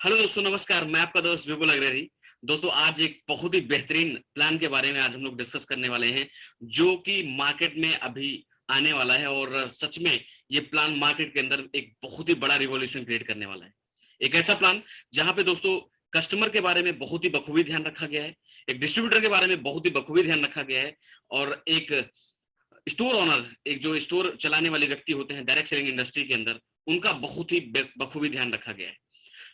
Hello दोस्तों, नमस्कार। मैं आपका दोस्त विपुल अग्रहरी। दोस्तों, आज एक बहुत ही बेहतरीन प्लान के बारे में आज हम लोग डिस्कस करने वाले हैं, जो कि मार्केट में अभी आने वाला है। और सच में ये प्लान मार्केट के अंदर एक बहुत ही बड़ा रिवॉल्यूशन क्रिएट करने वाला है। एक ऐसा प्लान जहां पे दोस्तों कस्टमर के बारे में बहुत ही बखूबी ध्यान रखा गया है, एक डिस्ट्रीब्यूटर के बारे में बहुत ही बखूबी ध्यान रखा गया है, और एक स्टोर ओनर, एक जो स्टोर चलाने वाले व्यक्ति होते हैं डायरेक्ट सेलिंग इंडस्ट्री के अंदर, उनका बहुत ही बखूबी ध्यान रखा गया है।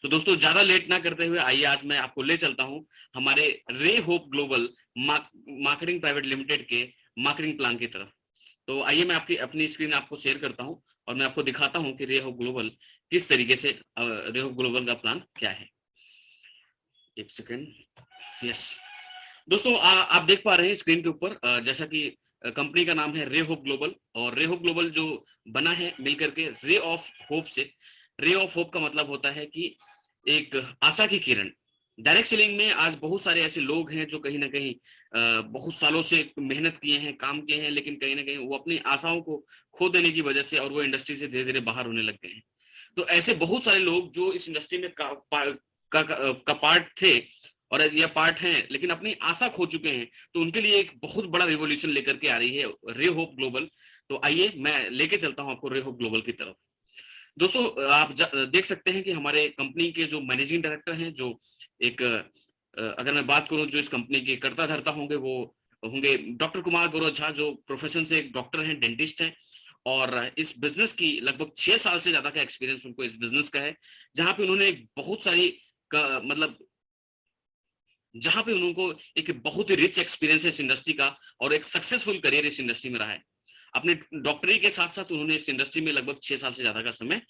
तो दोस्तों, ज्यादा लेट ना करते हुए आइए आज मैं आपको ले चलता हूं हमारे रे hope global marketing private limited के मार्केटिंग प्लान की तरफ। तो आइए मैं आपकी अपनी स्क्रीन आपको शेयर करता हूं और मैं आपको दिखाता हूं कि रे होप ग्लोबल किस तरीके से रे होप ग्लोबल का प्लान क्या है। एक सेकेंड। यस दोस्तों, आप देख पा रहे हैं स्क्रीन के ऊपर, जैसा कि कंपनी का नाम है रे होप ग्लोबल, और रे होप ग्लोबल जो बना है मिलकर के रे ऑफ होप से। रे ऑफ होप का मतलब होता है कि एक आशा की किरण। डायरेक्ट सेलिंग में आज बहुत सारे ऐसे लोग हैं जो कहीं ना कहीं बहुत सालों से मेहनत किए हैं, काम किए हैं, लेकिन कहीं ना कहीं वो अपनी आशाओं को खो देने की वजह से और वो इंडस्ट्री से धीरे धीरे बाहर होने लग गए हैं। तो ऐसे बहुत सारे लोग जो इस इंडस्ट्री में का पार्ट थे और ये पार्ट हैं, लेकिन अपनी आशा खो चुके हैं, तो उनके लिए एक बहुत बड़ा रिवॉल्यूशन लेकर के आ रही है रे होप ग्लोबल। तो आइए मैं लेके चलता हूं आपको रे होप ग्लोबल की तरफ। दोस्तों, आप देख सकते हैं कि हमारे कंपनी के जो मैनेजिंग डायरेक्टर हैं, जो एक अगर मैं बात करूं जो इस कंपनी के कर्ता धर्ता होंगे, वो होंगे डॉक्टर कुमार गौरव झा, जो प्रोफेशन से एक डॉक्टर हैं, डेंटिस्ट हैं, और इस बिजनेस की लगभग 6 साल से ज्यादा का एक्सपीरियंस उनको इस बिजनेस का है, जहां पे उन्होंने एक बहुत सारी मतलब जहां पे उनको एक बहुत ही रिच एक्सपीरियंस है इस इंडस्ट्री का, और एक सक्सेसफुल करियर इस इंडस्ट्री में रहा है। अपने डॉक्टरी के साथ साथ उन्होंने इस इंडस्ट्री में लगभग 6 साल से ज्यादा का समय।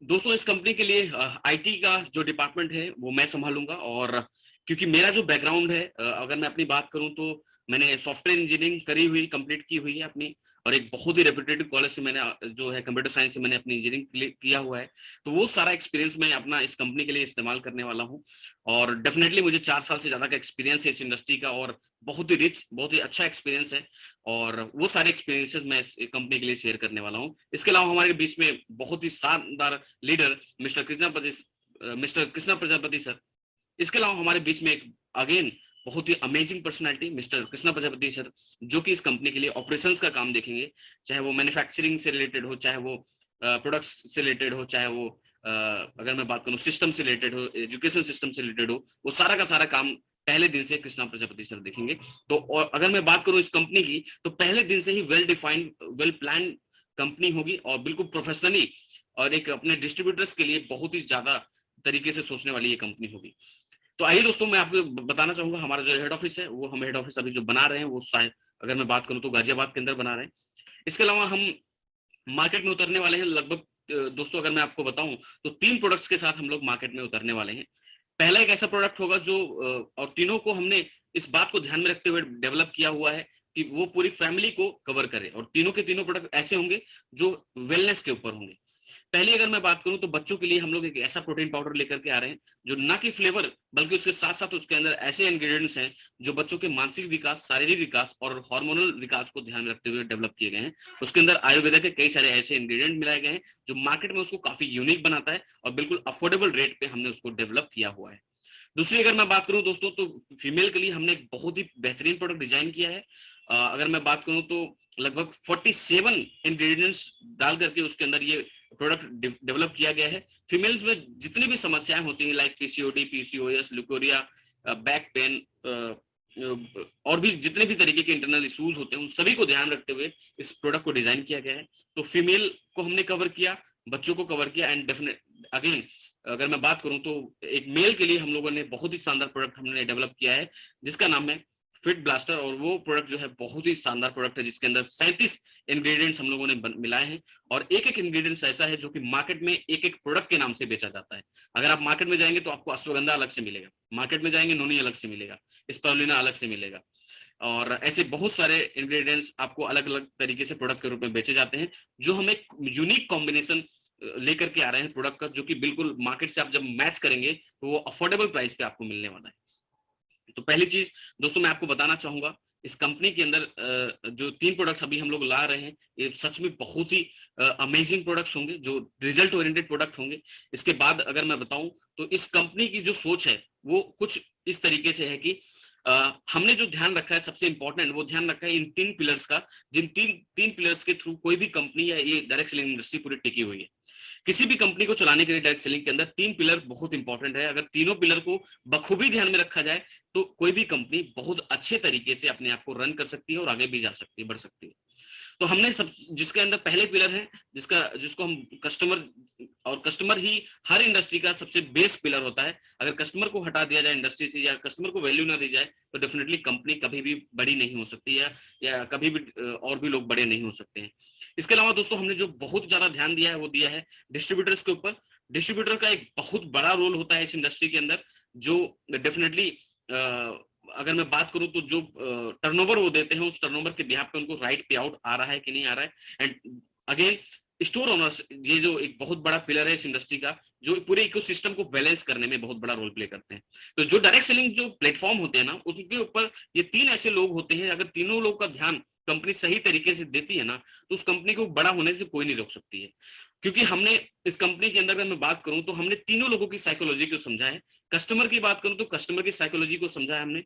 दोस्तों, इस कंपनी के लिए आईटी का जो डिपार्टमेंट है वो मैं संभालूंगा, और क्योंकि मेरा जो बैकग्राउंड है, अगर मैं अपनी बात करूं तो मैंने सॉफ्टवेयर इंजीनियरिंग करी हुई, कंप्लीट की हुई है अपनी, और एक बहुत ही रेपुटेड कॉलेज से मैंने जो है कंप्यूटर साइंस से मैंने अपनी इंजीनियरिंग किया हुआ है। तो वो सारा एक्सपीरियंस मैं अपना इस कंपनी के लिए इस्तेमाल करने वाला हूँ। और डेफिनेटली मुझे 4 साल से ज्यादा का एक्सपीरियंस है इस इंडस्ट्री का, और बहुत ही रिच, बहुत ही अच्छा एक्सपीरियंस है, और वो सारे एक्सपीरियंसेस मैं इस कंपनी के लिए शेयर करने वाला हूँ। इसके अलावा हमारे बीच में बहुत ही शानदार leader mister Krishna Prajapati sir. इसके अलावा हमारे बीच में एक अगेन बहुत ही amazing personality mister Krishna Prajapati sir, जो कि इस कंपनी के लिए ऑपरेशंस का काम देखेंगे, चाहे वो मैन्युफैक्चरिंग से रिलेटेड हो, चाहे वो प्रोडक्ट्स से रिलेटेड हो, चाहे वो अगर मैं बात करूं सिस्टम से रिलेटेड हो, एजुकेशन सिस्टम से रिलेटेड हो, वो सारा का सारा काम पहले दिन से कृष्णा प्रजापति सर देखेंगे। तो और अगर मैं बात करूं इस कंपनी की, तो पहले दिन से ही well defined, well plan company होगी, और बिल्कुल प्रोफेशनली और एक अपने डिस्ट्रीब्यूटर्स के लिए बहुत ही ज्यादा तरीके से सोचने वाली ये कंपनी होगी। तो आइए दोस्तों, मैं आपको बताना चाहूंगा हमारा जो हेड ऑफिस है, वो हम हेड ऑफिस अभी जो बना रहे हैं वो शायद अगर मैं बात करूं तो गाजियाबाद के अंदर बना रहे हैं। इसके अलावा हम मार्केट में उतरने वाले हैं लगभग दोस्तों अगर मैं आपको बताऊं तो 3 प्रोडक्ट्स के साथ हम लोग मार्केट में उतरने वाले हैं। पहला एक ऐसा प्रोडक्ट होगा जो और तीनों को हमने इस बात को ध्यान में रखते हुए डेवलप किया हुआ है कि वो पूरी फैमिली को कवर करे, और तीनों के तीनों प्रोडक्ट ऐसे होंगे जो वेलनेस के ऊपर होंगे। पहली अगर मैं बात करूं तो बच्चों के लिए हम लोग एक ऐसा प्रोटीन पाउडर लेकर के आ रहे हैं जो ना कि फ्लेवर बल्कि उसके साथ साथ उसके अंदर ऐसे इंग्रेडिएंट्स हैं जो बच्चों के मानसिक विकास, शारीरिक विकास और हार्मोनल विकास को ध्यान में रखते हुए डेवलप किए गए हैं। उसके अंदर आयुर्वेदा के कई सारे ऐसे इंग्रेडिएंट मिलाए गए हैं जो मार्केट में उसको काफी यूनिक बनाता है, और बिल्कुल अफोर्डेबल रेट पे हमने उसको डेवलप किया हुआ है। दूसरी अगर मैं बात करूं दोस्तों तो फीमेल के लिए हमने एक बहुत ही बेहतरीन प्रोडक्ट डिजाइन किया है। अगर मैं बात करूं तो लगभग 47 इंग्रेडिएंट्स डाल करके उसके अंदर ये प्रोडक्ट डेवलप किया गया है। फीमेल्स में जितनी भी समस्याएं होती हैं like PCOD, PCOS, leucorrhoea, back pain, और भी जितने भी तरीके के इंटरनल इश्यूज होते हैं उन सभी को ध्यान रखते हुए इस प्रोडक्ट को डिजाइन किया गया है। तो फीमेल को हमने कवर किया, बच्चों को कवर किया, एंड डेफिनेट अगेन अगर मैं बात करूं तो एक मेल के लिए हम लोगों ने बहुत ही शानदार प्रोडक्ट हमने डेवलप किया है जिसका नाम है फिट ब्लास्टर। और वो प्रोडक्ट जो है बहुत ही शानदार प्रोडक्ट है जिसके अंदर 37 इंग्रेडिएंट्स हम लोगों ने मिलाए हैं, और एक एक इंग्रेडिएंट्स ऐसा है जो कि मार्केट में एक एक प्रोडक्ट के नाम से बेचा जाता है। अगर आप मार्केट में जाएंगे तो आपको अश्वगंधा अलग से मिलेगा, मार्केट में जाएंगे नोनी अलग से मिलेगा, स्पारुलिना अलग से मिलेगा, और ऐसे बहुत सारे इंग्रेडिएंट्स आपको अलग अलग तरीके से प्रोडक्ट के रूप में बेचे जाते हैं, जो हम एक यूनिक कॉम्बिनेशन लेकर के आ रहे हैं प्रोडक्ट का, जो कि बिल्कुल मार्केट से आप जब मैच करेंगे तो वो अफोर्डेबल प्राइस पे आपको मिलने वाला है। तो पहली चीज दोस्तों मैं आपको बताना चाहूंगा, इस कंपनी के अंदर जो 3 प्रोडक्ट अभी हम लोग ला रहे हैं ये सच में बहुत ही अमेजिंग प्रोडक्ट्स होंगे, जो रिजल्ट ओरिएंटेड प्रोडक्ट होंगे। इसके बाद अगर मैं बताऊं तो इस कंपनी की जो सोच है वो कुछ इस तरीके से है कि हमने जो ध्यान रखा है, सबसे इंपॉर्टेंट वो ध्यान रखा है इन 3 पिलर्स का, जिन तीन पिलर्स के थ्रू कोई भी कंपनी या ये डायरेक्ट सेलिंग इंडस्ट्री पूरी टिकी हुई है। किसी भी कंपनी को चलाने के लिए डायरेक्ट सेलिंग के अंदर 3 पिलर बहुत इंपॉर्टेंट है। अगर तीनों पिलर को बखूबी ध्यान में रखा जाए तो कोई भी कंपनी बहुत अच्छे तरीके से अपने आप को रन कर सकती है और आगे भी जा सकती है, बढ़ सकती है। तो हमने सब जिसके अंदर पहले पिलर है, जिसको हम कस्टमर, और कस्टमर ही हर इंडस्ट्री का सबसे बेस पिलर होता है। अगर कस्टमर को हटा दिया जाए इंडस्ट्री से या कस्टमर को वैल्यू ना दी जाए तो डेफिनेटली कंपनी कभी भी बड़ी नहीं हो सकती, या कभी भी और भी लोग बड़े नहीं हो सकते हैं। इसके अलावा दोस्तों हमने जो बहुत ज्यादा ध्यान दिया है वो दिया है डिस्ट्रीब्यूटर्स के ऊपर। डिस्ट्रीब्यूटर का एक बहुत बड़ा रोल होता है इस इंडस्ट्री के अंदर, जो डेफिनेटली अगर मैं बात करूं तो जो टर्नओवर वो देते हैं उस टर्नओवर के बिहाफ पे उनको राइट पे आउट आ रहा है कि नहीं आ रहा है। एंड अगेन स्टोर ओनर्स, ये जो एक बहुत बड़ा पिलर है इस इंडस्ट्री का, जो पूरे इकोसिस्टम को बैलेंस करने में बहुत बड़ा रोल प्ले करते हैं। तो जो डायरेक्ट सेलिंग जो प्लेटफॉर्म होते हैं ना, उसके ऊपर ये 3 ऐसे लोग होते हैं, अगर तीनों लोग का ध्यान कंपनी सही तरीके से देती है ना तो उस कंपनी को बड़ा होने से कोई नहीं रोक सकती है। क्योंकि हमने इस कंपनी के अंदर अगर मैं बात करूं तो हमने तीनों लोगों की साइकोलॉजी को समझा है। कस्टमर की बात करूं तो कस्टमर की साइकोलॉजी को समझा है हमने।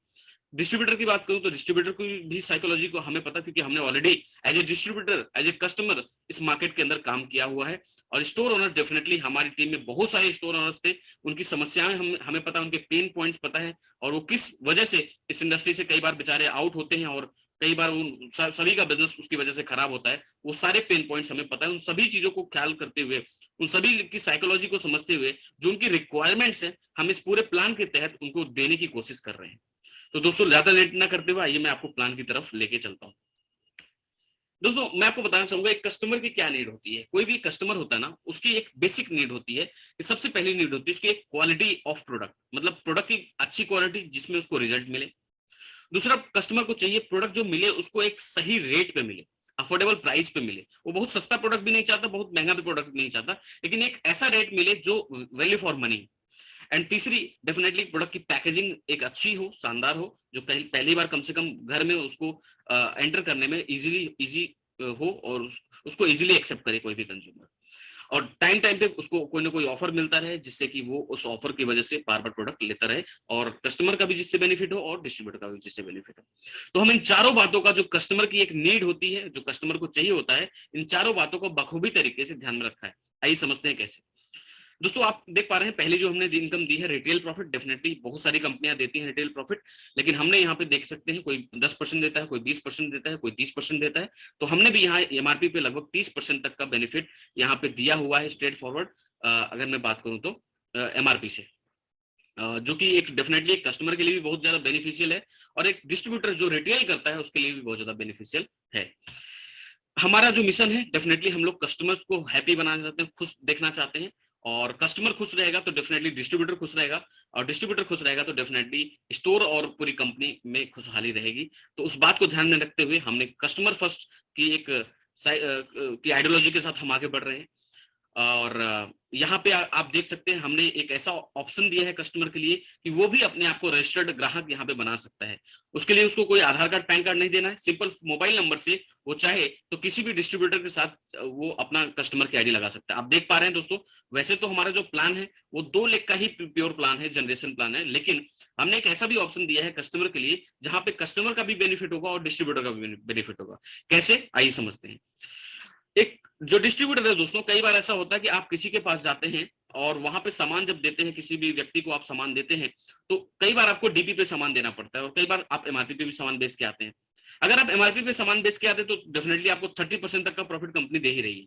डिस्ट्रीब्यूटर की बात करूं तो डिस्ट्रीब्यूटर की भी साइकोलॉजी को हमें पता, क्योंकि हमने already as a distributor, as a customer इस मार्केट के अंदर काम किया हुआ है। और स्टोर ओनर, डेफिनेटली हमारी टीम में बहुत सारे स्टोर ओनर्स थे, उनकी समस्याएं हमें पता, उनके पेन पॉइंट्स पता है, और वो किस वजह से इस इंडस्ट्री से कई बार बेचारे आउट होते हैं और कई बार उन सभी का बिजनेस उसकी वजह से खराब होता है। वो सारे पेन पॉइंट्स हमें पता है। उन सभी चीजों को ख्याल करते हुए, उन सभी की साइकोलॉजी को समझते हुए, जो उनकी रिक्वायरमेंट्स है, हम इस पूरे प्लान के तहत उनको देने की कोशिश कर रहे हैं। तो दोस्तों ज्यादा लेट ना करते हुए आइए मैं आपको प्लान की तरफ लेके चलता हूँ। दोस्तों मैं आपको बताना चाहूंगा एक कस्टमर की क्या नीड होती है। कोई भी कस्टमर होता है ना, उसकी एक बेसिक नीड होती है कि सबसे पहली नीड होती है उसकी एक क्वालिटी ऑफ प्रोडक्ट, मतलब प्रोडक्ट की अच्छी क्वालिटी जिसमें उसको रिजल्ट मिले। दूसरा, कस्टमर को चाहिए प्रोडक्ट जो मिले उसको एक सही रेट पे मिले, अफोर्डेबल प्राइस पे मिले। वो बहुत सस्ता प्रोडक्ट भी नहीं चाहता, बहुत महंगा भी प्रोडक्ट नहीं चाहता, लेकिन एक ऐसा रेट मिले जो वैल्यू फॉर मनी। एंड तीसरी, डेफिनेटली प्रोडक्ट की पैकेजिंग एक अच्छी हो, शानदार हो, जो पहली बार कम से कम घर में उसको एंटर करने में इजी हो, और उसको इजीली एक्सेप्ट करे कोई भी कंज्यूमर। और टाइम टाइम पे उसको कोई ना कोई ऑफर मिलता रहे, जिससे कि वो उस ऑफर की वजह से बार बार प्रोडक्ट लेता रहे, और कस्टमर का भी जिससे बेनिफिट हो और डिस्ट्रीब्यूटर का भी जिससे बेनिफिट हो। तो हम इन चारों बातों का, जो कस्टमर की एक नीड होती है, जो कस्टमर को चाहिए होता है, इन चारों बातों को बखूबी तरीके से ध्यान में रखा है। आइए समझते हैं कैसे। दोस्तों आप देख पा रहे हैं पहले जो हमने इनकम दी है रिटेल प्रॉफिट। डेफिनेटली बहुत सारी कंपनियां देती हैं रिटेल प्रॉफिट, लेकिन हमने यहाँ पे देख सकते हैं कोई 10% देता है, कोई 20% देता है, कोई 30% देता है। तो हमने भी यहाँ एमआरपी पे लगभग 30% तक का बेनिफिट यहाँ पे दिया हुआ है स्ट्रेट फॉरवर्ड, अगर मैं बात करूँ तो एमआरपी से, जो कि एक डेफिनेटली कस्टमर के लिए भी बहुत ज्यादा बेनिफिशियल है, और एक डिस्ट्रीब्यूटर जो रिटेल करता है उसके लिए भी बहुत ज्यादा बेनिफिशियल है। हमारा जो मिशन है, डेफिनेटली हम लोग कस्टमर्स को हैप्पी बनाना चाहते हैं, खुश देखना चाहते हैं, और कस्टमर खुश रहेगा तो डेफिनेटली डिस्ट्रीब्यूटर खुश रहेगा, और डिस्ट्रीब्यूटर खुश रहेगा तो डेफिनेटली स्टोर और पूरी कंपनी में खुशहाली रहेगी। तो उस बात को ध्यान में रखते हुए हमने कस्टमर फर्स्ट की एक की आइडियोलॉजी के साथ हम आगे बढ़ रहे हैं। और यहाँ पे आप देख सकते हैं हमने एक ऐसा ऑप्शन दिया है कस्टमर के लिए कि वो भी अपने आप को रजिस्टर्ड ग्राहक यहाँ पे बना सकता है। उसके लिए उसको कोई आधार कार्ड पैन कार्ड नहीं देना है, सिंपल मोबाइल नंबर से वो चाहे तो किसी भी डिस्ट्रीब्यूटर के साथ वो अपना कस्टमर की आईडी लगा सकता है। आप देख पा रहे हैं दोस्तों, वैसे तो हमारा जो प्लान है वो 2 लाख का ही प्योर प्लान है, जनरेशन प्लान है, लेकिन हमने एक ऐसा भी ऑप्शन दिया है कस्टमर के लिए जहां पे कस्टमर का भी बेनिफिट होगा और डिस्ट्रीब्यूटर का भी बेनिफिट होगा। कैसे, आइए समझते हैं। एक जो डिस्ट्रीब्यूटर है दोस्तों, कई बार ऐसा होता है कि आप किसी के पास जाते हैं और वहां पे सामान जब देते हैं, किसी भी व्यक्ति को आप सामान देते हैं, तो कई बार आपको डीपी पे सामान देना पड़ता है, और कई बार आप एमआरपी पे भी सामान बेच के आते हैं। अगर आप एमआरपी पे सामान बेच के आते हैं तो डेफिनेटली आपको 30% तक का प्रॉफिट कंपनी दे ही रही है।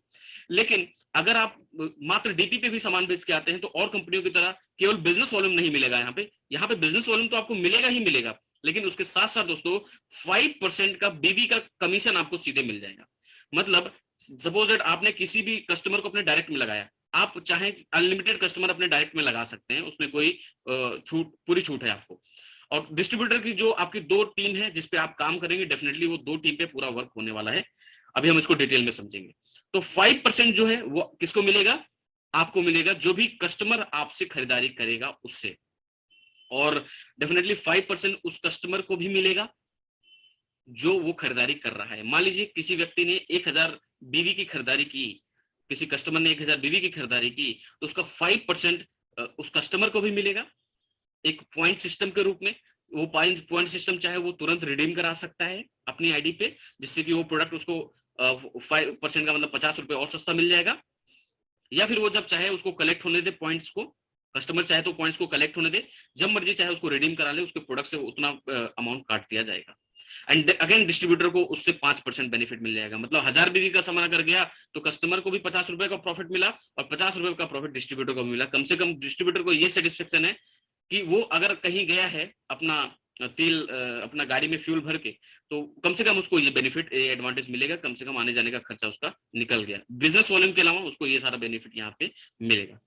लेकिन अगर आप मात्र डीपी पे भी सामान बेच के आते हैं तो और कंपनियों की तरह केवल बिजनेस वॉल्यूम नहीं मिलेगा। यहाँ पे बिजनेस वॉल्यूम तो आपको मिलेगा ही मिलेगा, लेकिन उसके साथ साथ दोस्तों 5% का बीबी का कमीशन आपको सीधे मिल जाएगा। मतलब सपोज दैट आपने किसी भी कस्टमर को अपने डायरेक्ट में लगाया, आप चाहे अनलिमिटेड कस्टमर अपने डायरेक्ट में लगा सकते हैं, उसमें कोई छूट, पूरी छूट है आपको। और डिस्ट्रीब्यूटर की जो आपकी 2 टीम है जिसपे आप काम करेंगे, डेफिनेटली वो 2 टीम पे पूरा वर्क होने वाला है। अभी हम इसको डिटेल में समझेंगे। तो 5% जो है वो किसको मिलेगा, आपको मिलेगा, जो भी कस्टमर आपसे खरीदारी करेगा उससे। और डेफिनेटली 5% उस कस्टमर को भी मिलेगा जो वो खरीदारी कर रहा है। मान लीजिए किसी व्यक्ति ने 1000 बीवी की खरीदारी की, किसी कस्टमर ने 1000 बीवी की खरीदारी की तो उसका 5% उस कस्टमर को भी मिलेगा एक पॉइंट सिस्टम के रूप में। वो पॉइंट सिस्टम चाहे वो तुरंत रिडीम करा सकता है अपनी आईडी पे, जिससे कि वो प्रोडक्ट उसको 5% का मतलब 50 रुपए और सस्ता मिल जाएगा। या फिर वो जब चाहे उसको कलेक्ट होने दे पॉइंट्स को, कस्टमर चाहे तो पॉइंट्स को कलेक्ट होने दे, जब मर्जी चाहे उसको रिडीम करा ले, उसके प्रोडक्ट से उतना अमाउंट काट दिया जाएगा। एंड अगेन डिस्ट्रीब्यूटर को उससे 5% बेनिफिट मिल जाएगा। मतलब 1000 बीवी का सामान अगर गया तो कस्टमर को भी 50 रुपए का प्रॉफिट मिला और 50 रुपए का प्रॉफिट डिस्ट्रीब्यूटर को मिला। कम से कम डिस्ट्रीब्यूटर को ये सेटिस्फेक्शन है कि वो अगर कहीं गया है अपना तेल अपना गाड़ी में फ्यूल भर के, तो कम से कम उसको ये बेनिफिट एडवांटेज मिलेगा, कम से कम आने जाने का खर्चा उसका निकल गया। बिजनेस वॉल्यूम के अलावा उसको ये सारा बेनिफिट यहाँ पे मिलेगा।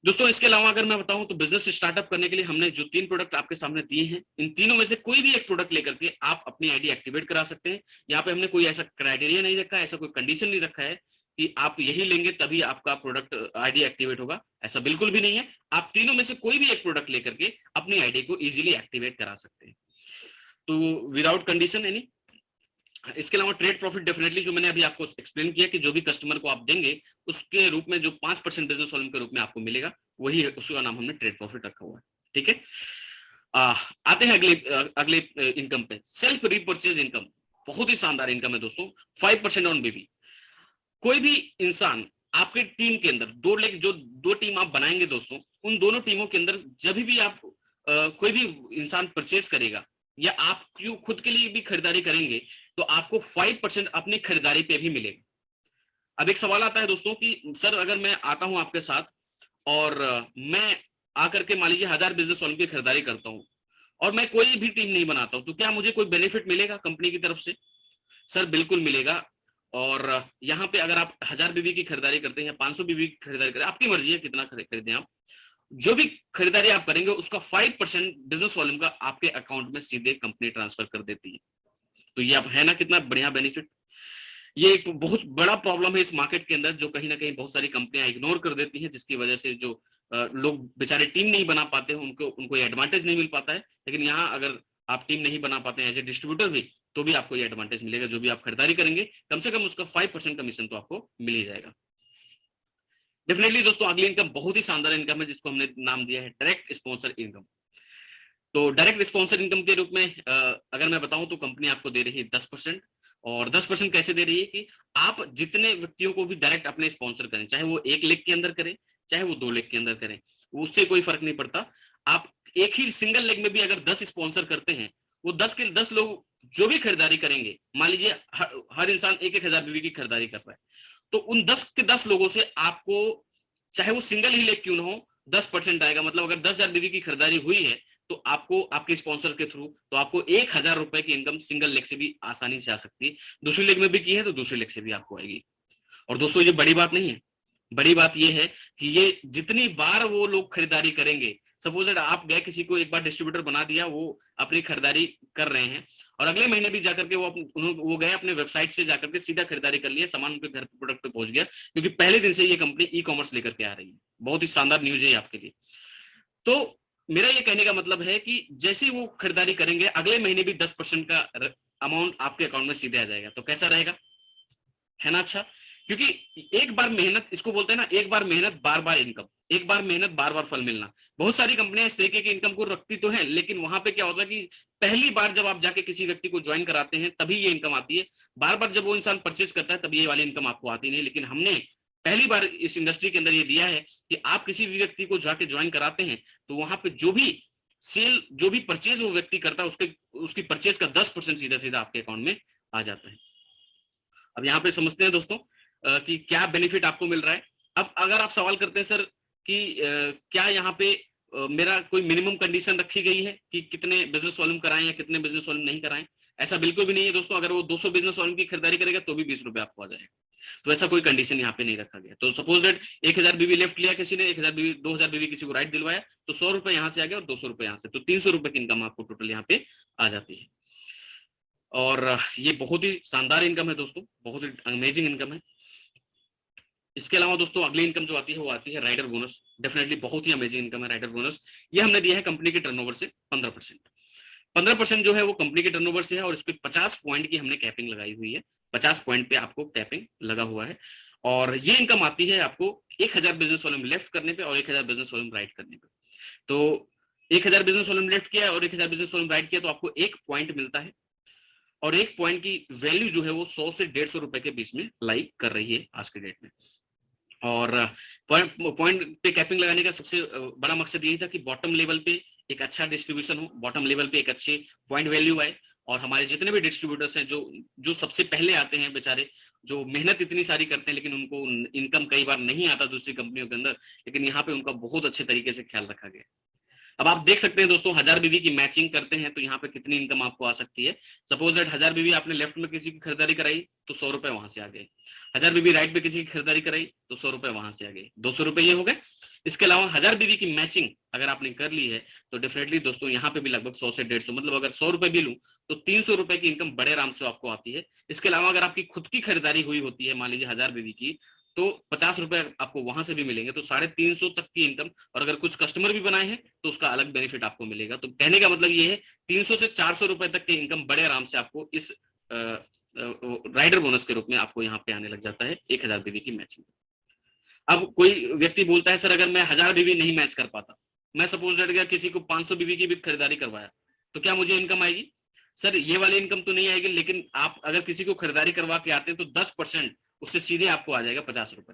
दोस्तों इसके अलावा अगर मैं बताऊं तो बिजनेस स्टार्टअप करने के लिए हमने जो 3 प्रोडक्ट आपके सामने दिए हैं, इन तीनों में से कोई भी एक प्रोडक्ट लेकर के आप अपनी आईडी एक्टिवेट करा सकते हैं। यहाँ पे हमने कोई ऐसा क्राइटेरिया नहीं रखा है, ऐसा कोई कंडीशन नहीं रखा है कि आप यही लेंगे तभी आपका प्रोडक्ट आईडी एक्टिवेट होगा, ऐसा बिल्कुल भी नहीं है। आप तीनों में से कोई भी एक प्रोडक्ट लेकर के अपनी आईडी को इजीली एक्टिवेट करा सकते हैं, तो विदाउट कंडीशन एनी। इसके अलावा ट्रेड प्रॉफिट डेफिनेटली जो मैंने अभी आपको एक्सप्लेन किया कि जो भी कस्टमर को आप देंगे उसके रूप में जो 5% बिजनेस वॉल्यूम के रूप में आपको मिलेगा, वही है, उसका नाम हमने ट्रेड प्रॉफिट रखा हुआ है। ठीक है, आते हैं अगले इनकम पे, सेल्फ रिपर्चेज इनकम। बहुत ही शानदार इनकम है दोस्तों, 5% ऑन बीवी। कोई भी इंसान आपके टीम के अंदर जो दो टीम आप बनाएंगे दोस्तों, उन दोनों टीमों के अंदर जब भी आप कोई भी इंसान परचेज करेगा या आप क्यों खुद के लिए भी खरीदारी करेंगे तो आपको 5% अपनी खरीदारी पे भी मिलेगा। अब एक सवाल आता है दोस्तों कि सर अगर मैं आता हूं आपके साथ और मैं आकर के मान लीजिए 1000 बिजनेस वॉल्यूम की खरीदारी करता हूं और मैं कोई भी टीम नहीं बनाता हूं, तो क्या मुझे कोई बेनिफिट मिलेगा कंपनी की तरफ से? सर बिल्कुल मिलेगा। और यहाँ पे अगर आप 1000 बीवी की खरीदारी करते हैं या 500 बीवी की खरीदारी करें, आपकी मर्जी है कितना खरीदें आप, जो भी खरीदारी आप करेंगे उसका 5% बिजनेस वॉल्यूम का आपके अकाउंट में सीधे कंपनी ट्रांसफर कर देती है। तो ये आप है ना कितना बढ़िया बेनिफिट। ये एक बहुत बड़ा प्रॉब्लम है इस मार्केट के अंदर, जो कहीं ना कहीं बहुत सारी कंपनियां इग्नोर कर देती हैं, जिसकी वजह से जो लोग बेचारे टीम नहीं बना पाते हैं, उनको एडवांटेज नहीं मिल पाता है। लेकिन यहाँ अगर आप टीम नहीं बना पाते हैं एज ए डिस्ट्रीब्यूटर भी, तो भी आपको ये एडवांटेज मिलेगा। जो भी आप खरीदारी करेंगे कम से कम उसका 5% कमीशन तो आपको मिल ही जाएगा। डेफिनेटली दोस्तों अगली इनकम बहुत ही शानदार इनकम है, जिसको हमने नाम दिया है डायरेक्ट स्पॉन्सर इनकम। तो डायरेक्ट स्पॉन्सर इनकम के रूप में अगर मैं बताऊं तो कंपनी आपको दे रही है 10%। और 10% कैसे दे रही है कि आप जितने व्यक्तियों को भी डायरेक्ट अपने स्पॉन्सर करें, चाहे वो 1 लाख के अंदर करें चाहे वो 2 लाख के अंदर करें, उससे कोई फर्क नहीं पड़ता। आप एक ही सिंगल लेग में भी अगर 10 स्पॉन्सर करते हैं, वो 10 के 10 लोग जो भी खरीदारी करेंगे, मान लीजिए हर इंसान 1,000 बीवी की खरीदारी कर रहा है, तो उन 10 के 10 लोगों से आपको चाहे वो सिंगल ही लेग क्यों ना हो 10% आएगा। मतलब अगर 10,000 बीवी की खरीदारी हुई है तो आपको आपके स्पॉन्सर के थ्रू तो आपको 1,000 रुपए की इनकम सिंगल लेग से भी आसानी से आ सकती है। दूसरी लेग में भी की है तो दूसरी लेग से भी आपको आएगी। और दोस्तों ये बड़ी बात नहीं है, बड़ी बात ये है कि ये जितनी बार वो लोग खरीदारी करेंगे, सपोज दैट आप गए किसी को एक बार डिस्ट्रीब्यूटर बना दिया, वो अपनी खरीदारी कर रहे हैं और अगले महीने भी जाकर के वो गए अपने वेबसाइट से जाकर के सीधा खरीदारी कर लिया, सामान उनके घर पे प्रोडक्ट पे पहुंच गया, क्योंकि पहले दिन से ये कंपनी ई कॉमर्स लेकर के आ रही है। बहुत ही शानदार न्यूज है आपके लिए। तो मेरा ये कहने का मतलब है कि जैसे वो खरीदारी करेंगे अगले महीने भी 10% का अमाउंट आपके अकाउंट में सीधे आ जाएगा। तो कैसा रहेगा, है ना अच्छा? क्योंकि एक बार मेहनत, इसको बोलते हैं ना, एक बार मेहनत बार बार इनकम, एक बार मेहनत बार बार फल मिलना। बहुत सारी कंपनियां इस तरीके की इनकम को रखती तो हैं, लेकिन वहां पे क्या होता है कि पहली बार जब आप जाके किसी व्यक्ति को ज्वाइन कराते हैं तभी ये इनकम आती है। बार बार जब वो इंसान परचेज करता है तभी ये वाली इनकम आपको आती नहीं। लेकिन हमने पहली बार इस इंडस्ट्री के अंदर ये दिया है कि आप किसी भी व्यक्ति को जाके ज्वाइन कराते हैं तो वहां पे जो भी परचेज वो व्यक्ति करता है उसकी परचेज का 10% सीधा सीधा आपके अकाउंट में आ जाता है। अब यहाँ पे समझते हैं दोस्तों कि क्या बेनिफिट आपको मिल रहा है। अब अगर आप सवाल करते हैं सर कि क्या यहाँ पे मेरा कोई मिनिमम कंडीशन रखी गई है कि कितने बिजनेस वॉल्यूम कराएं या कितने बिजनेस वॉल्यूम नहीं कराएं, ऐसा बिल्कुल भी नहीं है दोस्तों। अगर वो 200 बिजनेस वॉल्यूम की खरीदारी करेगा तो भी 20 रुपए आपको आ जाएगा। तो ऐसा कोई कंडीशन यहाँ पे नहीं रखा गया। तो सपोज दैट 1,000 बीवी लेफ्ट लिया किसी ने, 1,000 बीवी 2,000 बीवी किसी को राइट दिलवाया, तो 100 रुपए यहाँ से आ गया और 200 रुपए यहाँ से, तो 300 रुपए की इनकम आपको टोटल यहाँ पे आ जाती है। और ये बहुत ही शानदार इनकम है दोस्तों, बहुत ही अमेजिंग इनकम है। इसके अलावा दोस्तों अगली इनकम जो आती है वो आती है राइडर बोनस। डेफिनेटली बहुत ही अमेजिंग इनकम है राइडर बोनस। ये हमने दिया है कंपनी के टर्नओवर से 15%। 15% जो है वो कंपनी के टर्नओवर से है और इस पे 50 पॉइंट की हमने कैपिंग लगाई हुई है। 50 पॉइंट पे आपको कैपिंग लगा हुआ है और ये इनकम आती है आपको 1000 बिजनेस वॉल्यूम लेफ्ट करने पे और 1000 बिजनेस वॉल्यूम राइट करने पे। तो 1000 बिजनेस वॉल्यूम लेफ्ट किया और 1000 बिजनेस वॉल्यूम राइट किया तो आपको एक पॉइंट मिलता है, और एक पॉइंट की वैल्यू जो है वो 100 से 150 रुपए के बीच में लाई कर रही है आज के डेट में। और पॉइंट पे कैपिंग लगाने का सबसे बड़ा मकसद यही था कि बॉटम लेवल पे एक अच्छा डिस्ट्रीब्यूशन हो, बॉटम लेवल पे एक अच्छे पॉइंट वैल्यू आए, और हमारे जितने भी डिस्ट्रीब्यूटर्स हैं जो जो सबसे पहले आते हैं बेचारे, जो मेहनत इतनी सारी करते हैं लेकिन उनको इनकम कई बार नहीं आता दूसरी कंपनियों के अंदर, लेकिन यहाँ पे उनका बहुत अच्छे तरीके से ख्याल रखा गया। अब आप देख सकते हैं दोस्तों, 1000 बीवी की मैचिंग करते हैं तो यहाँ पे कितनी इनकम आपको आ सकती है। सपोज दैट 1000 बीवी आपने लेफ्ट में किसी की खरीदारी कराई तो 100 रुपए वहां से आ गए, 1000 बीवी राइट में किसी की खरीदारी कराई तो 100 रुपए वहां से आ गए, 200 रुपए ये हो गए। इसके अलावा 1000 बीवी की मैचिंग अगर आपने कर ली है तो डेफिनेटली दोस्तों यहाँ पे भी लगभग 100 से 150, मतलब अगर 100 रुपए भी लूं तो 300 रुपए की इनकम बड़े आराम से आपको आती है। इसके अलावा अगर आपकी खुद की खरीदारी हुई होती है मान लीजिए 1000 बीवी की, तो 50 रुपए आपको वहां से भी मिलेंगे, तो 350 तक की इनकम। और अगर कुछ कस्टमर भी बनाए हैं तो उसका अलग बेनिफिट आपको मिलेगा। तो कहने का मतलब ये है 300 से 400 रुपए तक की इनकम बड़े आराम से आपको इस राइडर बोनस के रूप में आपको यहाँ पे आने लग जाता है 1000 बीवी की मैचिंग। अब कोई व्यक्ति बोलता है सर अगर मैं 1000 बीवी नहीं मैच कर पाता, मैं सपोज दैट गया किसी को 500 बीवी की भी खरीदारी करवाया, तो क्या मुझे इनकम आएगी? सर ये वाली इनकम तो नहीं आएगी, लेकिन आप अगर किसी को खरीदारी करवा के आते हैं तो 10% उससे सीधे आपको आ जाएगा 50 रुपए।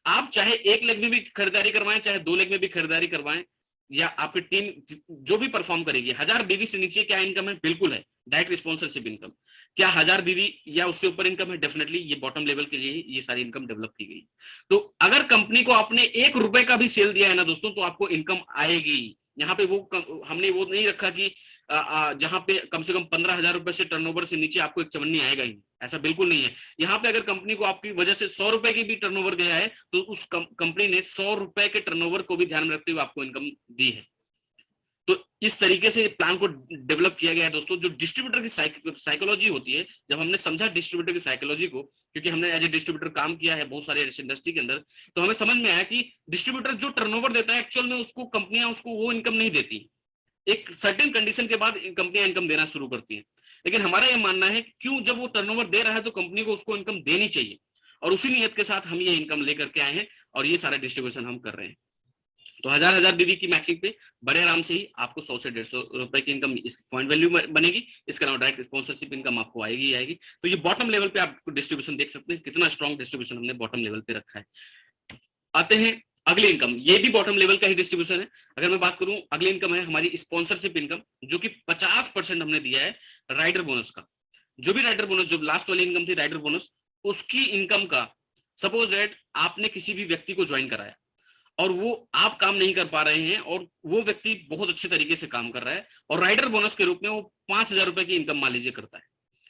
आप चाहे 1 लाख में भी खरीदारी करवाएं, चाहे 2 लाख में भी खरीदारी करवाएं, या आपकी टीम जो भी परफॉर्म करेगी, 1000 बीवी से नीचे क्या इनकम है? बिल्कुल है, डायरेक्ट स्पॉन्सरशिप इनकम। क्या 1000 बीवी या उससे ऊपर इनकम है? डेफिनेटली ये बॉटम लेवल के लिए ये सारी इनकम डेवलप की गई। तो अगर कंपनी को आपने 1 रुपए का भी सेल दिया है ना दोस्तों, तो आपको इनकम आएगी। यहाँ पे वो हमने वो नहीं रखा कि जहां पे कम से कम 15,000 रुपए से टर्नओवर से नीचे आपको एक चवन्नी आएगा ही, ऐसा बिल्कुल नहीं है। यहाँ पे अगर कंपनी को आपकी वजह से 100 रुपए की भी टर्नओवर गया है तो उस कंपनी ने 100 रुपए के टर्नओवर को भी ध्यान में रखते हुए आपको इनकम दी है। तो इस तरीके से प्लान को डेवलप किया गया है दोस्तों। जो डिस्ट्रीब्यूटर की साइकोलॉजी होती है, जब हमने समझा डिस्ट्रीब्यूटर की साइकोलॉजी को, क्योंकि हमने एज ए डिस्ट्रीब्यूटर काम किया है बहुत सारे इंडस्ट्री के अंदर, तो हमें समझ में आया कि डिस्ट्रीब्यूटर जो टर्नओवर देता है एक्चुअल में उसको कंपनियां उसको वो इनकम नहीं देती। एक सर्टेन कंडीशन के बाद कंपनियां इनकम देना शुरू करती हैं। लेकिन हमारा यह मानना है क्यों जब वो टर्नओवर दे रहा है तो कंपनी को उसको इनकम देनी चाहिए, और उसी नियत के साथ हम ये इनकम लेकर के आए हैं और ये सारा डिस्ट्रीब्यूशन हम कर रहे हैं। तो 1000 बीवी की मैचिंग पे बड़े आराम से ही आपको 100 से 150 रुपए की इनकम इस पॉइंट वैल्यू बनेगी। इसके अलावा डायरेक्ट स्पॉन्सरशिप इनकम आपको आएगी आएगी। तो ये बॉटम लेवल पे आप डिस्ट्रीब्यूशन देख सकते हैं, कितना स्ट्रॉन्ग डिस्ट्रीब्यूशन हमने बॉटम लेवल पे रखा है। आते हैं अगली इनकम, ये भी बॉटम लेवल का ही डिस्ट्रीब्यूशन है। अगर मैं बात करूं अगली इनकम है हमारी स्पॉन्सरशिप इनकम, जो कि 50% हमने दिया है राइडर बोनस का। जो भी राइडर बोनस, जो लास्ट वाली इनकम थी राइडर बोनस, उसकी इनकम का सपोज दैट आपने किसी भी व्यक्ति को ज्वाइन कराया और वो आप काम नहीं कर पा रहे हैं और वो व्यक्ति बहुत अच्छे तरीके से काम कर रहा है, और राइडर बोनस के रूप में वो 5,000 रुपए की इनकम मान लीजिए करता है,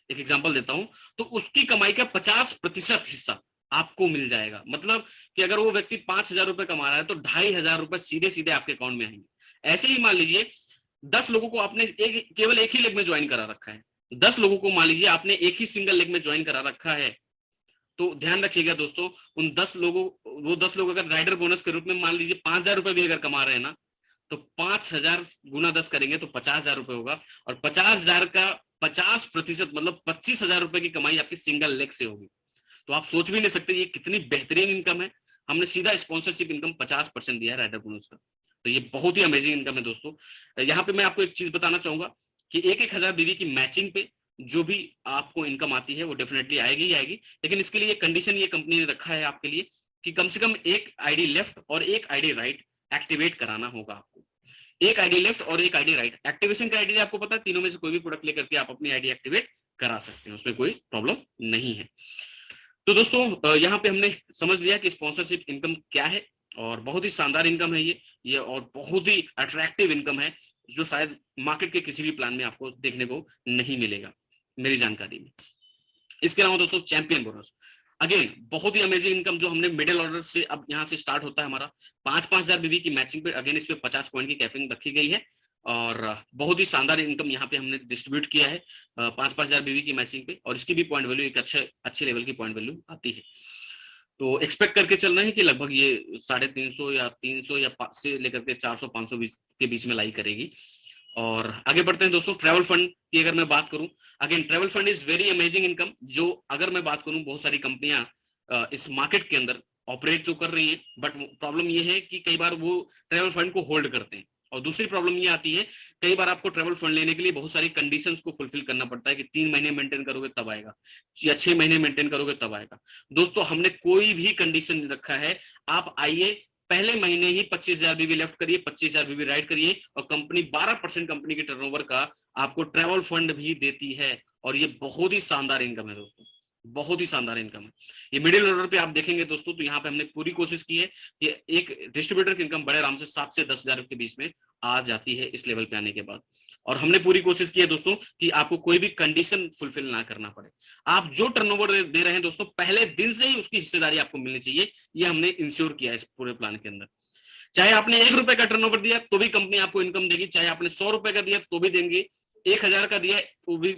एक एग्जांपल देता हूं, तो उसकी कमाई का 50% हिस्सा आपको मिल जाएगा। मतलब कि अगर वो व्यक्ति 5,000 रुपए कमा रहा है तो 2,500 रुपए सीधे सीधे आपके अकाउंट में आएंगे। ऐसे ही मान लीजिए 10 लोगों को आपने केवल एक ही लेग में ज्वाइन करा रखा है, 10 लोगों को मान लीजिए आपने एक ही सिंगल लेग में ज्वाइन करा रखा है, तो ध्यान रखिएगा दोस्तों, उन 10 लोगों, वो 10 लोग अगर राइडर बोनस के रूप में मान लीजिए 5,000 रुपए भी अगर कमा रहे हैं ना, तो 5,000 गुना 10 करेंगे तो 50,000 रुपए होगा, और 50,000 का 50% मतलब 25,000 रुपए की कमाई आपकी सिंगल लेग से होगी। तो आप सोच भी नहीं सकते ये कितनी बेहतरीन इनकम है। हमने सीधा स्पॉन्सरशिप इनकम 50% दिया है राइडर बोनस का, तो ये बहुत ही अमेजिंग इनकम है दोस्तों। यहाँ पे मैं आपको एक चीज बताना चाहूंगा कि 1,000 बीवी की मैचिंग पे जो भी आपको इनकम आती है वो डेफिनेटली आएगी ही आएगी। लेकिन इसके लिए कंडीशन ये कंपनी ने रखा है आपके लिए कि कम से कम एक आईडी लेफ्ट और एक आईडी राइट एक्टिवेट कराना होगा आपको। एक आईडी लेफ्ट और एक आईडी राइट। एक्टिवेशन क्राइटेरिया आपको पता है, तीनों में से कोई भी प्रोडक्ट लेकर के आप अपनी आईडी एक्टिवेट करा सकते हैं, उसमें कोई प्रॉब्लम नहीं है। तो दोस्तों यहाँ पे हमने समझ लिया कि स्पॉन्सरशिप इनकम क्या है, और बहुत ही शानदार इनकम है ये और बहुत ही अट्रैक्टिव इनकम है, जो शायद मार्केट के किसी भी प्लान में आपको देखने को नहीं मिलेगा मेरी जानकारी में। इसके अलावा दोस्तों चैंपियन बोनस, अगेन बहुत ही अमेजिंग इनकम, जो हमने मिडिल ऑर्डर से अब यहाँ से स्टार्ट होता है हमारा 5,000 बीवी की मैचिंग पे। अगेन इस पे 50 पॉइंट की कैपिंग रखी गई है, और बहुत ही शानदार इनकम यहाँ पे हमने डिस्ट्रीब्यूट किया है 5,000 बीवी की मैचिंग पे, और इसकी भी पॉइंट वैल्यू एक अच्छे लेवल की पॉइंट वैल्यू आती है। तो एक्सपेक्ट करके चलना है कि लगभग ये 350 या 300 या से लेकर के 400-500 के बीच में लाई करेगी। और आगे बढ़ते हैं दोस्तों, ट्रैवल फंड की अगर मैं बात करूं, again travel fund is very amazing income, जो अगर मैं बात करूं बहुत सारी कंपनियां इस मार्केट के अंदर ऑपरेट तो कर रही हैं, बट प्रॉब्लम ये है कि कई बार वो ट्रैवल फंड को होल्ड करते हैं। और दूसरी प्रॉब्लम ये आती है, कई बार आपको ट्रैवल फंड लेने के लिए बहुत सारी कंडीशंस को फुलफिल करना पड़ता है कि 3 महीने मेंटेन करोगे तब आएगा, या 6 महीने मेंटेन करोगे तब आएगा। दोस्तों हमने कोई भी कंडीशन नहीं रखा है, आप आइए, पहले महीने ही 25,000 बीवी लेफ्ट करिए, 25,000 बीवी राइट करिए, और कंपनी 12% कंपनी के टर्नओवर का आपको ट्रैवल फंड भी देती है। और ये बहुत ही शानदार इनकम है दोस्तों, बहुत ही शानदार इनकम है। ये मिडिल ऑर्डर पे आप देखेंगे दोस्तों, तो यहाँ पे हमने पूरी कोशिश की है कि एक डिस्ट्रीब्यूटर की इनकम बड़े आराम से 7 से 10,000 के बीच में आ जाती है इस लेवल पे आने के बाद। और हमने पूरी कोशिश की है दोस्तों कि आपको कोई भी कंडीशन फुलफिल ना करना पड़े। आप जो टर्नओवर दे रहे हैं दोस्तों, पहले दिन से ही उसकी हिस्सेदारी आपको मिलनी चाहिए, ये हमने इंश्योर किया है इस पूरे प्लान के अंदर। चाहे आपने 1 रुपए का टर्नओवर दिया तो भी कंपनी आपको इनकम देगी, चाहे आपने 100 रुपए का दिया तो भी देंगे, 1,000 का दिया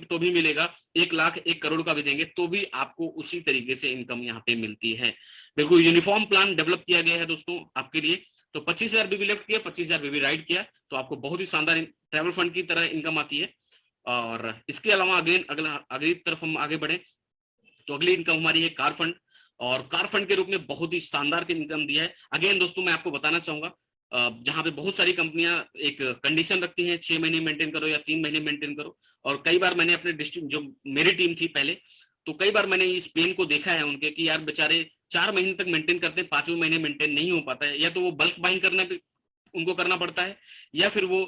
तो भी मिलेगा, 1 लाख 1 करोड़ का भी देंगे तो भी आपको उसी तरीके से इनकम यहाँ पे मिलती है। बिल्कुल यूनिफॉर्म प्लान डेवलप किया गया है दोस्तों आपके लिए। तो 25,000 बीबी लेफ्ट किया, 25,000 बीबी राइट किया, तो आपको बहुत ही शानदार ट्रैवल फंड की तरह इनकम आती है। और इसके अलावा अगली तरफ हम आगे बढ़े तो अगली इनकम हमारी है कार फंड। और कार फंड के रूप में बहुत ही शानदार इनकम दिया है। अगेन दोस्तों मैं आपको बताना चाहूंगा, जहां पे बहुत सारी कंपनियां एक कंडीशन रखती हैं 6 महीने मेंटेन करो या 3 महीने मेंटेन करो। और कई बार मैंने अपने डिस्ट्रिक्ट, जो मेरी टीम थी पहले, तो कई बार मैंने इस पेन को देखा है उनके कि यार बेचारे 4 महीने तक मेंटेन करते हैं, 5वें महीने मेंटेन नहीं हो पाता है, या तो वो बल्क बाइंग करने पे उनको करना पड़ता है, या फिर वो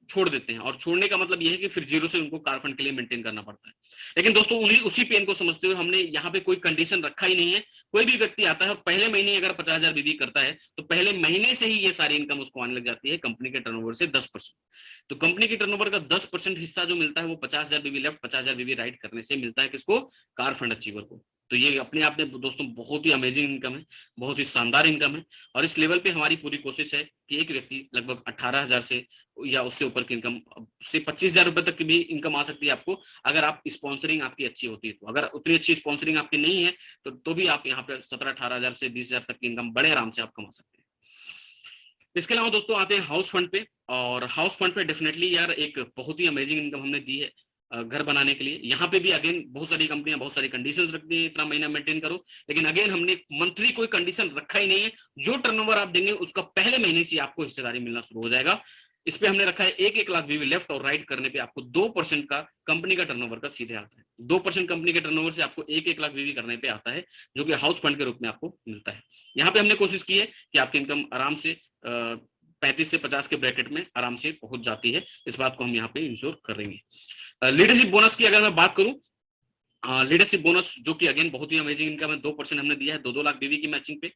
छोड़ देते हैं। और छोड़ने का मतलब ये है कि फिर जीरो से उनको कार फंड के लिए मेंटेन करना पड़ता है। लेकिन दोस्तों उसी पेन को समझते हुए हमने यहाँ पे कोई कंडीशन रखा ही नहीं है। कोई भी व्यक्ति आता है और पहले महीने अगर 50,000 बीबी करता है तो पहले महीने से ही ये सारी इनकम उसको आने लग जाती है कंपनी के टर्नओवर से 10%। तो कंपनी के टर्नओवर का 10% हिस्सा जो मिलता है वो 50,000 बीबी लेफ्ट 50,000 बीबी राइट करने से मिलता है किसको, कार फंड अचीवर को। तो ये अपने आप में दोस्तों बहुत ही अमेजिंग इनकम है, बहुत ही शानदार इनकम है। और इस लेवल पे हमारी पूरी कोशिश है कि एक व्यक्ति लगभग 18,000 से या उससे ऊपर की इनकम से 25,000 रुपए तक की भी इनकम आ सकती है आपको, अगर आप स्पॉन्सरिंग आपकी अच्छी होती है। तो अगर उतनी अच्छी स्पॉन्सरिंग आपकी नहीं है तो भी आप यहाँ पे 17-18,000 से 20,000 तक की इनकम बड़े आराम से आप कमा सकते हैं। इसके अलावा दोस्तों आते हैं हाउस फंड पे। और हाउस फंड पे डेफिनेटली यार एक बहुत ही अमेजिंग इनकम हमने दी है घर बनाने के लिए। यहाँ पे भी अगेन बहुत सारी कंपनियां बहुत सारी कंडीशंस रखती हैं, इतना महीना मेंटेन करो, लेकिन अगेन हमने मंथली कोई कंडीशन रखा ही नहीं है। जो टर्नओवर आप देंगे उसका पहले महीने से आपको हिस्सेदारी मिलना शुरू हो जाएगा। इस पे हमने रखा है 1-1 लाख बीवी लेफ्ट और राइट करने पे आपको 2% का कंपनी का टर्नओवर का सीधे आता है। 2% कंपनी के टर्नओवर से आपको 1-1 लाख बीवी करने पे आता है, जो कि हाउस फंड के रूप में आपको मिलता है। यहाँ पे हमने कोशिश की है कि आपकी इनकम आराम से 35 से 50 के ब्रैकेट में आराम से पहुंच जाती है। इस बात को हम यहाँ पे इंश्योर करेंगे। लीडरशिप बोनस की अगर मैं बात करूं, लीडरशिप बोनस जो कि अगेन बहुत ही अमेजिंग इनकम है, 2% हमने दिया है 2-2 लाख बीवी की मैचिंग पे।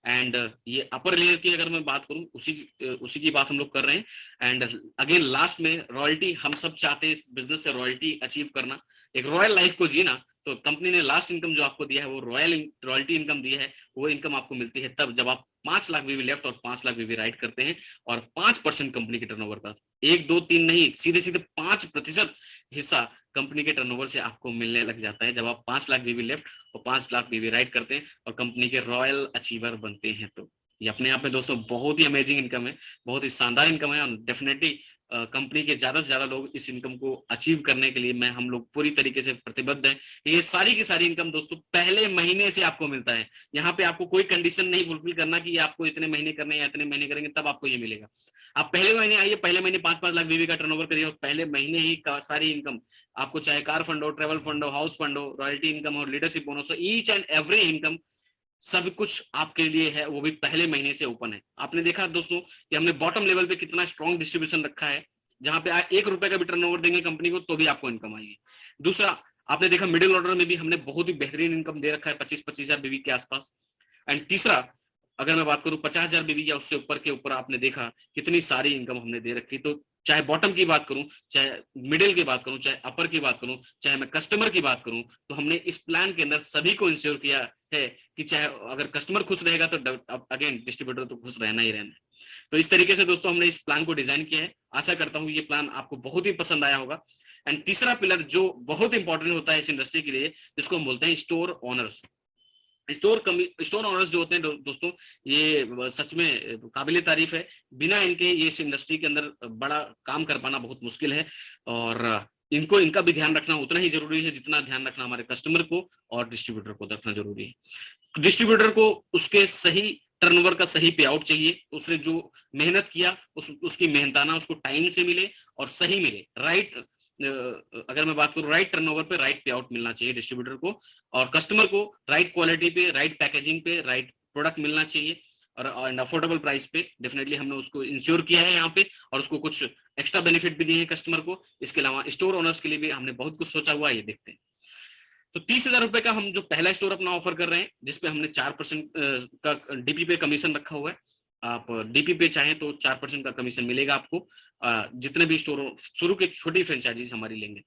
एंड ये अपर लेयर की अगर मैं बात करूं, उसी की बात हम लोग कर रहे हैं। एंड अगेन लास्ट में रॉयल्टी, हम सब चाहते हैं इस बिजनेस से रॉयल्टी अचीव करना, एक रॉयल लाइफ को जीना। तो कंपनी ने लास्ट इनकम जो आपको दिया है वो रॉयल्टी इनकम दी है। वो इनकम आपको मिलती है तब जब आप 5 लाख बीवी लेफ्ट और 5 लाख बीवी राइट करते हैं, और 5% कंपनी के टर्नओवर का, 1, 2, 3 नहीं, सीधे सीधे 5% हिस्सा कंपनी के टर्नओवर से आपको मिलने लग जाता है जब आप 5 लाख बीवी लेफ्ट और 5 लाख बीवी राइट करते हैं और कंपनी के रॉयल अचीवर बनते हैं। तो ये अपने आप में दोस्तों बहुत ही अमेजिंग इनकम है, बहुत ही शानदार इनकम है। और डेफिनेटली कंपनी के ज्यादा से ज्यादा लोग इस इनकम को अचीव करने के लिए हम लोग पूरी तरीके से प्रतिबद्ध हैं। ये सारी की सारी इनकम दोस्तों पहले महीने से आपको मिलता है। यहाँ पे आपको कोई कंडीशन नहीं फुलफिल करना कि आपको इतने महीने करने या इतने महीने करेंगे तब आपको ये मिलेगा। आप पहले महीने आइए, पहले महीने 5-5 लाख बीवी का टर्नओवर करिए और पहले महीने ही सारी इनकम आपको, चाहे कार फंड हो, ट्रेवल फंड हो, हाउस फंड हो, रॉयल्टी इनकम हो, लीडरशिप बोनस हो, ईच एंड एवरी इनकम सब कुछ आपके लिए है, वो भी पहले महीने से ओपन है। आपने देखा दोस्तों कि हमने बॉटम लेवल पे कितना स्ट्रॉन्ग डिस्ट्रीब्यूशन रखा है, जहां पे आप 1 रुपए का भी टर्नओवर देंगे कंपनी को तो भी आपको इनकम आएगी। दूसरा, आपने देखा मिडिल ऑर्डर में भी हमने बहुत ही बेहतरीन इनकम दे रखा है 25,000 बीवी के आसपास। एंड तीसरा, अगर मैं बात करूं 50,000 बीवी या उससे ऊपर के ऊपर, आपने देखा कितनी सारी इनकम हमने दे रखी। तो चाहे बॉटम की बात करूं, चाहे मिडिल की बात करूं, चाहे अपर की बात करूं, चाहे मैं कस्टमर की बात करूं, तो हमने इस प्लान के अंदर सभी को इंश्योर किया है कि चाहे अगर कस्टमर खुश रहेगा तो अगेन डिस्ट्रीब्यूटर तो खुश रहना ही रहना है। तो इस तरीके से दोस्तों हमने इस प्लान को डिजाइन किया है। आशा करता हूं ये प्लान आपको बहुत ही पसंद आया होगा। एंड तीसरा पिलर जो बहुत इंपॉर्टेंट होता है इस इंडस्ट्री के लिए, जिसको हम बोलते हैं स्टोर ओनर्स। स्टोर ओनर्स जो होते हैं दोस्तों, ये सच में काबिले तारीफ है। बिना इनके ये इस इंडस्ट्री के अंदर बड़ा काम कर पाना बहुत मुश्किल है। और इनको इनका भी ध्यान रखना उतना ही जरूरी है जितना ध्यान रखना हमारे कस्टमर को और डिस्ट्रीब्यूटर को रखना जरूरी है। डिस्ट्रीब्यूटर को उसके सही टर्नओवर का सही पे आउट चाहिए, उसने जो मेहनत किया उसकी मेहनताना उसको टाइम से मिले और सही मिले, राइट। अगर मैं बात करूं राइट टर्नओवर पे राइट पे आउट मिलना चाहिए डिस्ट्रीब्यूटर को, और कस्टमर को राइट क्वालिटी पे, राइट पैकेजिंग पे, राइट प्रोडक्ट मिलना चाहिए और अफोर्डेबल प्राइस पे। डेफिनेटली हमने उसको इंश्योर किया है यहाँ पे, और उसको कुछ एक्स्ट्रा बेनिफिट भी दिए हैं कस्टमर को। इसके अलावा स्टोर ओनर्स के लिए भी हमने बहुत कुछ सोचा हुआ है, ये देखते हैं। तो 30,000 रुपए का हम जो पहला स्टोर अपना ऑफर कर रहे हैं, जिसपे हमने 4% का डीपी पे कमीशन रखा हुआ है। आप डीपी पे चाहें तो 4% का कमीशन मिलेगा आपको, जितने भी स्टोर शुरू के छोटी फ्रेंचाइजीज हमारी लेंगे।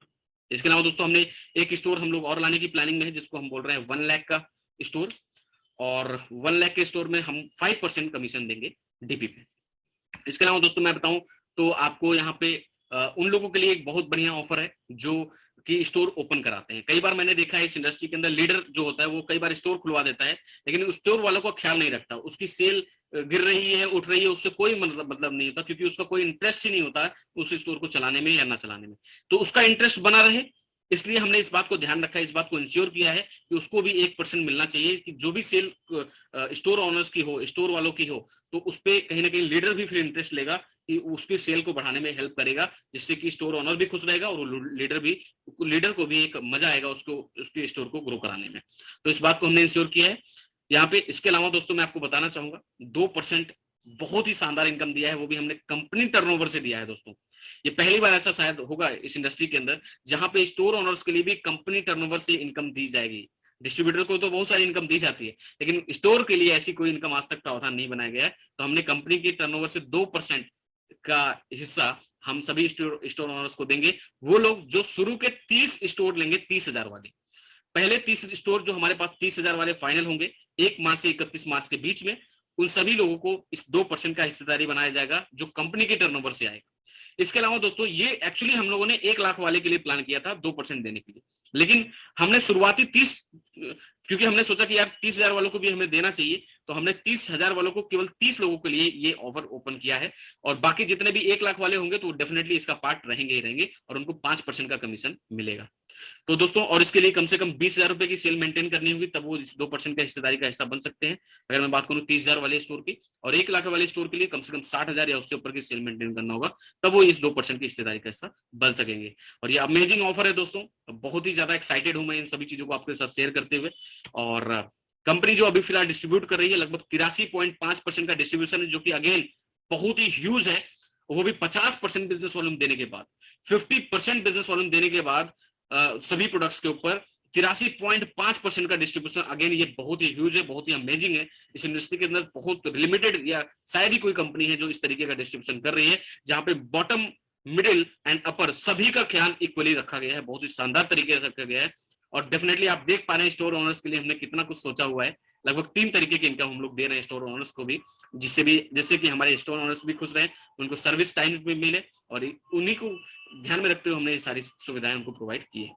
इसके अलावा दोस्तों हमने एक स्टोर हम लोग और लाने की प्लानिंग में है, जिसको हम बोल रहे हैं 1 लाख का स्टोर, और 1 लाख के स्टोर में हम 5% कमीशन देंगे डीपी पे। इसके अलावा दोस्तों मैं बताऊं तो आपको यहाँ पे उन लोगों के लिए एक बहुत बढ़िया ऑफर है जो कि स्टोर ओपन कराते हैं। कई बार मैंने देखा है इस इंडस्ट्री के अंदर लीडर जो होता है वो कई बार स्टोर खुलवा देता है, लेकिन उस स्टोर वालों का ख्याल नहीं रखता, उसकी सेल गिर रही है उठ रही है उससे कोई मतलब नहीं होता, क्योंकि उसका कोई इंटरेस्ट ही नहीं होता उस स्टोर को चलाने में या ना चलाने में। तो उसका इंटरेस्ट बना रहे, इसलिए हमने इस बात को ध्यान रखा है, इस बात को इंश्योर किया है कि उसको भी 1% मिलना चाहिए, कि जो भी सेल स्टोर ओनर्स की हो, स्टोर वालों की हो, तो उस पर कहीं ना कहीं लीडर भी फिर इंटरेस्ट लेगा कि उसकी सेल को बढ़ाने में हेल्प करेगा, जिससे कि स्टोर ओनर भी खुश रहेगा और लीडर को भी एक मजा आएगा उसको उसके स्टोर को ग्रो कराने में। तो इस बात को हमने इंश्योर किया है यहाँ पे। इसके अलावा दोस्तों मैं आपको बताना चाहूंगा 2% बहुत ही शानदार इनकम दिया है, वो भी हमने कंपनी टर्नओवर से दिया है दोस्तों। ये पहली बार ऐसा शायद होगा इस इंडस्ट्री के अंदर जहां पे स्टोर ओनर्स के लिए भी कंपनी टर्नओवर से इनकम दी जाएगी। डिस्ट्रीब्यूटर को तो बहुत सारी इनकम दी जाती है, लेकिन स्टोर के लिए ऐसी कोई इनकम आज तक प्रावधान नहीं बनाया गया है। तो हमने कंपनी की टर्नओवर से 2% का हिस्सा हम सभी स्टोर ओनर्स को देंगे, वो लोग जो शुरू के 30 स्टोर लेंगे 30,000 वाले। पहले 30 स्टोर जो हमारे पास 30,000 वाले फाइनल होंगे 1 मार्च से 31 मार्च के बीच में, उन सभी लोगों को इस 2% का हिस्सेदारी बनाया जाएगा जो कंपनी के टर्नओवर से आएगा। इसके अलावा दोस्तों ये एक्चुअली हम लोगों ने 1 लाख वाले के लिए प्लान किया था 2% देने के लिए, लेकिन हमने शुरुआती 30, क्योंकि हमने सोचा कि यार 30,000 वालों को भी हमें देना चाहिए, तो हमने 30,000 वालों को केवल 30 लोगों के लिए ये ऑफर ओपन किया है, और बाकी जितने भी 1 लाख वाले होंगे तो डेफिनेटली इसका पार्ट रहेंगे ही रहेंगे, और उनको 5% का कमीशन मिलेगा। तो दोस्तों और इसके लिए कम से कम 20,000 रुपए की सेल मेंटेन करनी होगी, तब वो 2% का हिस्सेदारी का हिस्सा बन सकते हैं। अगर मैं बात करूं 30,000 वाले स्टोर की, और 1 लाख वाले स्टोर के लिए कम से कम 60,000 या उससे ऊपर की सेल मेंटेन करना होगा, तब वो इस 2% की हिस्सेदारी का हिस्सा बन सकेंगे। और ये अमेजिंग ऑफर है दोस्तों, बहुत ही ज्यादा एक्साइटेड हूं मैं इन सभी चीजों को आपके साथ शेयर करते हुए। और कंपनी जो अभी फिलहाल डिस्ट्रीब्यूट कर रही है लगभग 83.5% का डिस्ट्रीब्यूशन है, जो कि अगेन बहुत ही ह्यूज है, वो भी 50% बिजनेस वॉल्यूम देने के बाद, 50% बिजनेस वॉल्यूम देने के बाद सभी प्रोडक्ट्स के ऊपर 83.5% का डिस्ट्रीब्यूशन। अगेन ये बहुत ही ह्यूज है, बहुत ही अमेजिंग है। इस इंडस्ट्री के अंदर बहुत लिमिटेड या शायद ही कोई कंपनी है जो इस तरीके का डिस्ट्रीब्यूशन कर रही है, जहां पे बॉटम, मिडिल एंड अपर सभी का ख्याल इक्वली रखा गया है, बहुत ही शानदार तरीके से रखा गया है। और डेफिनेटली आप देख पा रहे हैं स्टोर ओनर्स के लिए हमने कितना कुछ सोचा हुआ है। लगभग 3 तरीके की इनकम हम लोग दे रहे हैं स्टोर ओनर्स को भी, जिससे कि हमारे स्टोर ओनर्स भी खुश रहे, उनको सर्विस टाइम भी मिले, और उन्हीं को ध्यान में रखते हुए हमने ये सारी सुविधाएं उनको प्रोवाइड की है।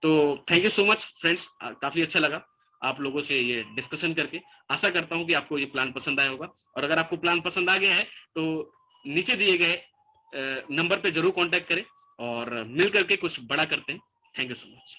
तो thank you so much friends, काफी अच्छा लगा आप लोगों से ये डिस्कशन करके। आशा करता हूं कि आपको ये प्लान पसंद आया होगा, और अगर आपको प्लान पसंद आ गया है तो नीचे दिए गए नंबर पे जरूर कांटेक्ट करें और मिल करके कुछ बड़ा करते हैं। Thank you so much.